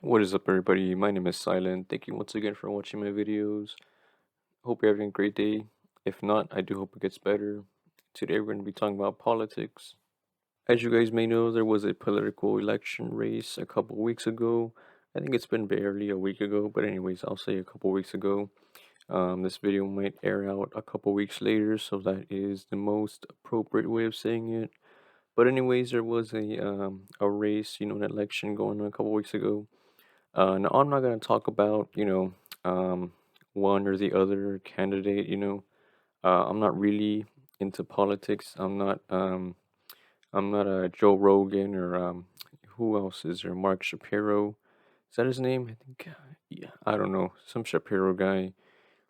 What is up, everybody? My name is Silent. Thank you once again for watching my videos. Hope you're having a great day. If not, I do hope it gets better. Today, we're going to be talking about politics. As you guys may know, there was a political election race a couple weeks ago. I think it's been barely a week ago, but anyways, I'll say a couple weeks ago. This video might air out a couple weeks later, so that is the most appropriate way of saying it. But anyways, there was a race, an election going on a couple weeks ago. Now, I'm not going to talk about, one or the other candidate, I'm not really into politics. I'm not a Joe Rogan or who else is there? Mark Shapiro. Is that his name? I think, yeah, I don't know. Some Shapiro guy.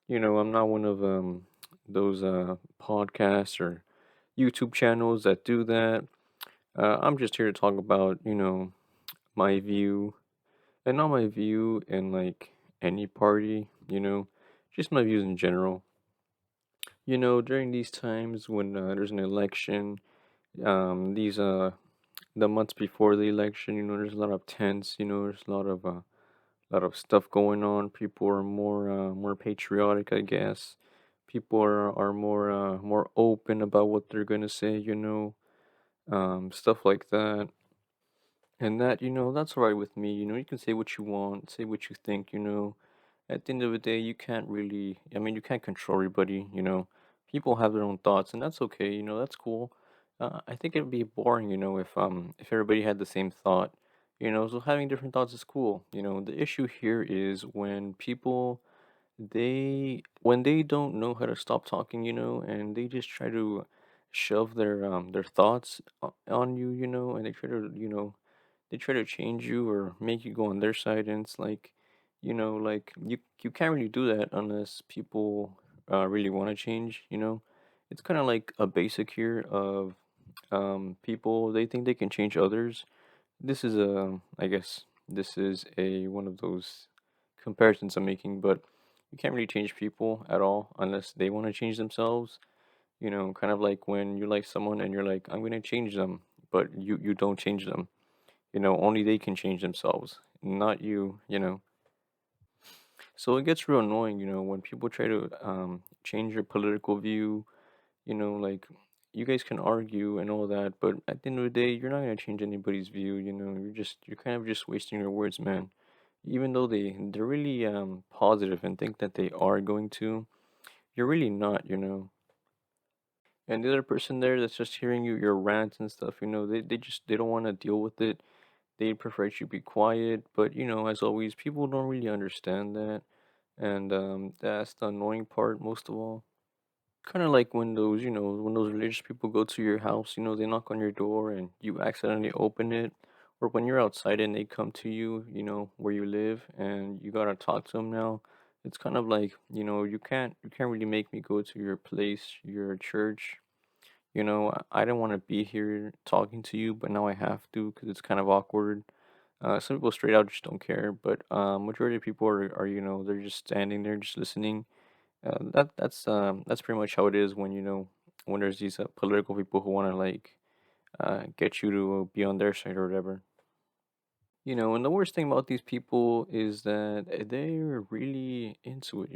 I'm not one of those podcasts or YouTube channels that do that. I'm just here to talk about, my view and not my view in like any party, just my views in general. During these times when there's an election, these the months before the election, there's a lot of tense, there's a lot of stuff going on. People are more patriotic, I guess. People are more open about what they're gonna say, stuff like that. And that, that's all right with me. You can say what you want, say what you think, At the end of the day, you can't really, I mean, you can't control everybody. People have their own thoughts, and that's okay, that's cool. I think it'd be boring, if everybody had the same thought, so having different thoughts is cool. The issue here is when people when they don't know how to stop talking, and they just try to shove their thoughts on you, and they try to, they try to change you or make you go on their side, and it's like, like you can't really do that unless people really want to change. It's kind of like a basic here of people, they think they can change others. This is a, I guess this is a one of those comparisons I'm making, but you can't really change people at all unless they want to change themselves. Kind of like when you like someone and you're like, I'm gonna change them, but you don't change them. Only they can change themselves, not you. So it gets real annoying, when people try to change your political view, like you guys can argue and all that, but at the end of the day, you're not gonna change anybody's view, you're kind of just wasting your words, man. Even though they're really positive and think that they are going to, you're really not. And the other person there that's just hearing your rants and stuff, they don't want to deal with it. They prefer you be quiet, but as always, people don't really understand that, and that's the annoying part most of all. Kind of like when those religious people go to your house, they knock on your door and you accidentally open it, or when you're outside and they come to you, where you live, and you gotta talk to them now. It's kind of like, you can't really make me go to your place, your church. I don't want to be here talking to you, but now I have to because it's kind of awkward. Some people straight out just don't care, but majority of people are they're just standing there just listening. That's pretty much how it is when when there's these political people who want to like get you to be on their side or whatever. And the worst thing about these people is that they're really into it.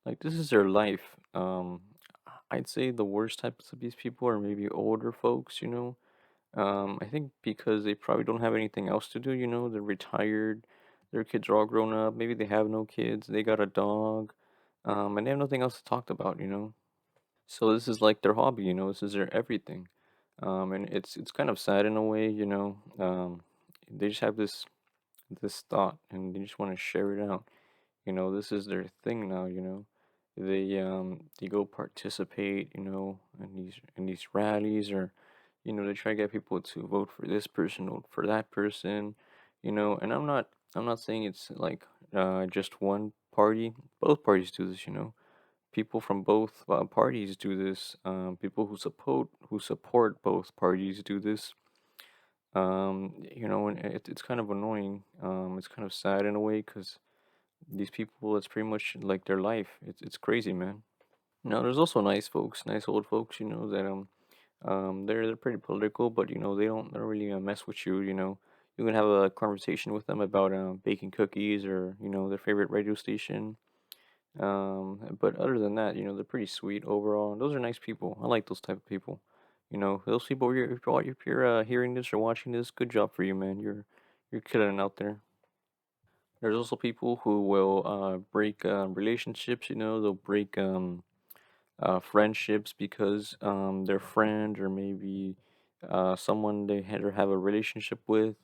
Like this is their life. I'd say the worst types of these people are maybe older folks. I think because they probably don't have anything else to do. They're retired. Their kids are all grown up. Maybe they have no kids. They got a dog, and they have nothing else to talk about. So this is like their hobby. This is their everything. And it's kind of sad in a way. They just have this thought and they just want to share it out. This is their thing now. They go participate. In these rallies, or they try to get people to vote for this person, vote for that person. And I'm not saying it's like just one party. Both parties do this. People from both parties do this. People who support both parties do this. And it's kind of annoying. It's kind of sad in a way because these people, it's pretty much like their life. It's crazy, man. There's also nice folks, nice old folks, that they're pretty political, but they don't really mess with you. You can have a conversation with them about baking cookies or their favorite radio station. But other than that, they're pretty sweet overall. Those are nice people. I like those type of people. Those people. If you're hearing this or watching this, good job for you, man. You're killing it out there. There's also people who will break relationships. They'll break friendships because their friend or maybe someone they had or have a relationship with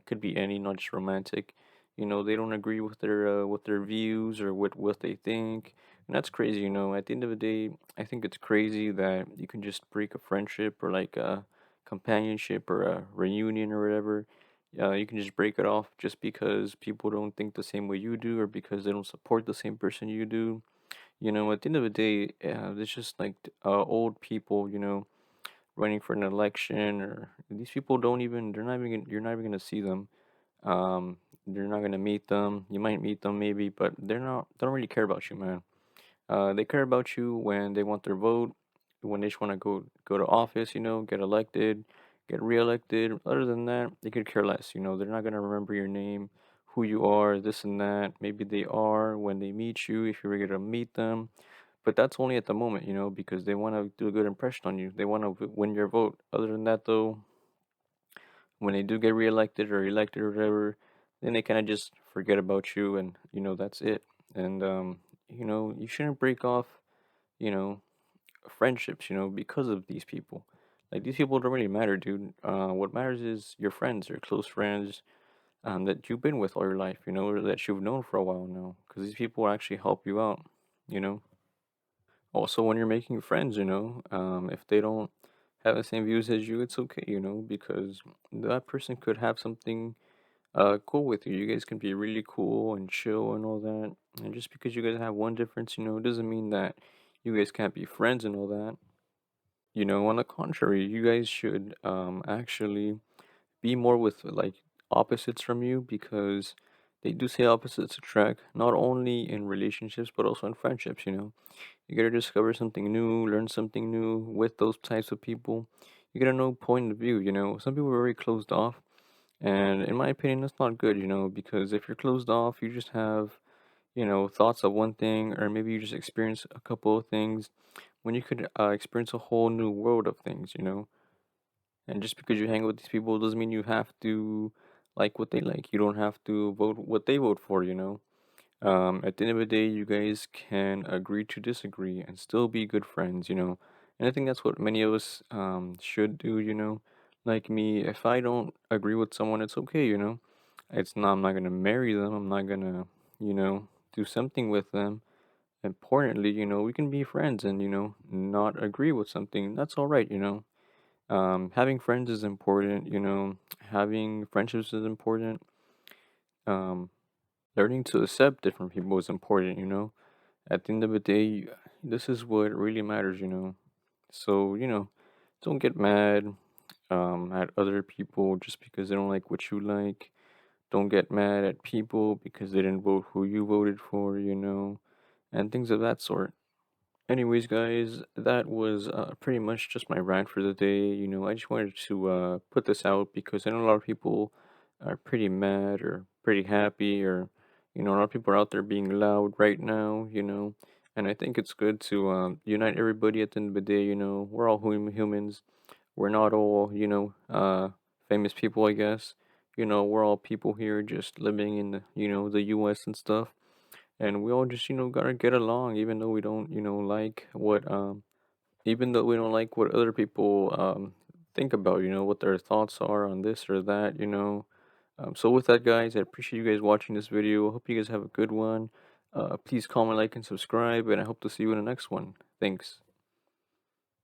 could be any, not just romantic. They don't agree with their views or what they think, and that's crazy. At the end of the day, I think it's crazy that you can just break a friendship or like a companionship or a reunion or whatever. You can just break it off just because people don't think the same way you do or because they don't support the same person you do. At the end of the day, it's just like old people, running for an election, or these people don't even, they're not even, you're not even gonna see them. You're not gonna meet them. You might meet them maybe, but they don't really care about you, man. They care about you when they want their vote, when they just want to go to office, get elected, get reelected. Other than that, they could care less. They're not gonna remember your name, who you are, this and that. Maybe they are when they meet you, if you're gonna meet them. But that's only at the moment, because they want to do a good impression on you. They want to win your vote. Other than that, though, when they do get reelected or elected or whatever, then they kind of just forget about you, and that's it. And you shouldn't break off, you know, friendships, because of these people. Like these people don't really matter, dude. What matters is your friends, your close friends, that you've been with all your life, or that you've known for a while now. Because these people actually help you out, you know. Also, when you're making friends, if they don't have the same views as you, it's okay, because that person could have something cool with you. You guys can be really cool and chill and all that. And just because you guys have one difference, doesn't mean that you guys can't be friends and all that. On the contrary, you guys should actually be more with like opposites from you, because they do say opposites attract, not only in relationships but also in friendships. You gotta discover something new, learn something new with those types of people. You gotta know point of view. Some people are very closed off, and in my opinion, that's not good. Because if you're closed off, you just have thoughts of one thing, or maybe you just experience a couple of things when you could experience a whole new world of things. And just because you hang with these people doesn't mean you have to like what they like. You don't have to vote what they vote for. At the end of the day, you guys can agree to disagree and still be good friends. And I think that's what many of us should do. Like me, if I don't agree with someone, it's okay. I'm not gonna marry them. I'm not gonna, do something with them. Importantly, we can be friends and, not agree with something. That's all right. Having friends is important. Having friendships is important. Um, Learning to accept different people is important. At the end of the day, this is what really matters. So, don't get mad at other people just because they don't like what you like. Don't get mad at people because they didn't vote who you voted for, and things of that sort. Anyways, guys, that was pretty much just my rant for the day. I just wanted to put this out because I know a lot of people are pretty mad or pretty happy, or a lot of people are out there being loud right now. And I think it's good to unite everybody at the end of the day. We're all humans. We're not all, famous people, I guess. We're all people here just living in the U.S. and stuff, and we all just gotta get along, even though we don't like what other people think about, what their thoughts are on this or that. So with that, guys, I appreciate you guys watching this video. I hope you guys have a good one. Please comment, like, and subscribe, and I hope to see you in the next one. Thanks.